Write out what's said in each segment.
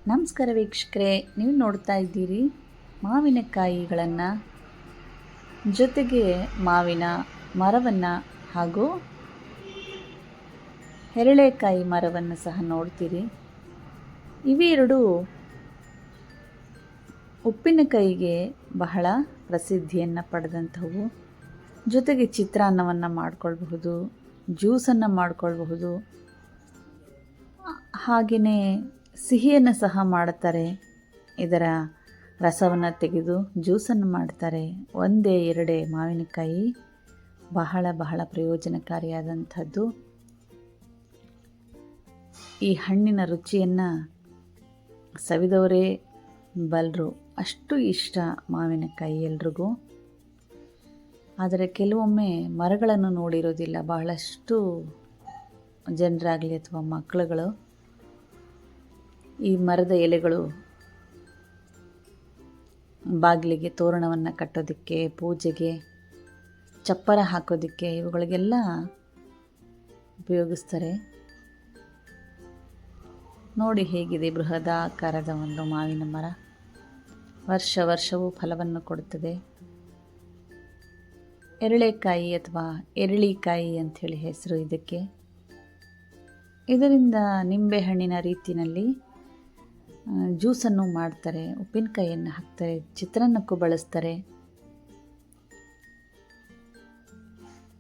ನಮಸ್ಕಾರ ವೀಕ್ಷಕರೇ, ನೀವು ನೋಡ್ತಾ ಇದ್ದೀರಿ ಮಾವಿನಕಾಯಿಗಳನ್ನು, ಜೊತೆಗೆ ಮಾವಿನ ಮರವನ್ನು ಹಾಗೂ ಹೆರಳೆಕಾಯಿ ಮರವನ್ನು ಸಹ ನೋಡ್ತೀರಿ. ಇವೆರಡು ಉಪ್ಪಿನಕಾಯಿಗೆ ಬಹಳ ಪ್ರಸಿದ್ಧಿಯನ್ನು ಪಡೆದಂಥವು. ಜೊತೆಗೆ ಚಿತ್ರಾನ್ನವನ್ನು ಮಾಡ್ಕೊಳ್ಬಹುದು, ಜ್ಯೂಸನ್ನು ಮಾಡ್ಕೊಳ್ಬಹುದು, ಹಾಗೆಯೇ ಸಿಹಿಯನ್ನು ಸಹ ಮಾಡುತ್ತಾರೆ. ಇದರ ರಸವನ್ನು ತೆಗೆದು ಜ್ಯೂಸನ್ನು ಮಾಡ್ತಾರೆ. ಒಂದೇ ಎರಡೇ ಮಾವಿನಕಾಯಿ ಬಹಳ ಪ್ರಯೋಜನಕಾರಿಯಾದಂಥದ್ದು. ಈ ಹಣ್ಣಿನ ರುಚಿಯನ್ನು ಸವಿದವರೇ ಬಲ್ಲರು, ಅಷ್ಟು ಇಷ್ಟ ಮಾವಿನಕಾಯಿ ಎಲ್ರಿಗೂ. ಆದರೆ ಕೆಲವೊಮ್ಮೆ ಮರಗಳನ್ನು ನೋಡಿರೋದಿಲ್ಲ ಬಹಳಷ್ಟು ಜನರಾಗಲಿ ಅಥವಾ ಮಕ್ಕಳುಗಳು. ಈ ಮರದ ಎಲೆಗಳು ಬಾಗಿಲಿಗೆ ತೋರಣವನ್ನು ಕಟ್ಟೋದಕ್ಕೆ, ಪೂಜೆಗೆ, ಚಪ್ಪರ ಹಾಕೋದಕ್ಕೆ, ಇವುಗಳಿಗೆಲ್ಲ ಉಪಯೋಗಿಸ್ತಾರೆ. ನೋಡಿ ಹೇಗಿದೆ ಬೃಹದಾಕಾರದ ಒಂದು ಮಾವಿನ ಮರ. ವರ್ಷವೂ ಫಲವನ್ನು ಕೊಡುತ್ತದೆ. ಎರಳೆಕಾಯಿ ಅಥವಾ ಎರಳಿಕಾಯಿ ಅಂಥೇಳಿ ಹೆಸರು ಇದಕ್ಕೆ. ಇದರಿಂದ ನಿಂಬೆಹಣ್ಣಿನ ರೀತಿಯಲ್ಲಿ ಜ್ಯೂಸನ್ನು ಮಾಡ್ತಾರೆ, ಉಪ್ಪಿನಕಾಯಿಯನ್ನು ಹಾಕ್ತಾರೆ, ಚಿತ್ರಾನ್ನಕ್ಕೂ ಬಳಸ್ತಾರೆ.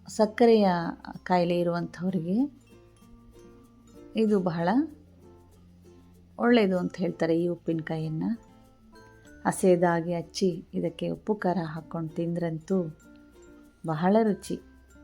ಸಕ್ಕರೆಯ ಕಾಯಿಲೆ ಇರುವಂಥವರಿಗೆ ಇದು ಬಹಳ ಒಳ್ಳೆಯದು ಅಂತ ಹೇಳ್ತಾರೆ. ಈ ಉಪ್ಪಿನಕಾಯಿಯನ್ನು ಹಸೆದಾಗಿ ಹಚ್ಚಿ ಇದಕ್ಕೆ ಉಪ್ಪು ಖಾರ ಹಾಕ್ಕೊಂಡು ತಿಂದ್ರಂತೂ ಬಹಳ ರುಚಿ.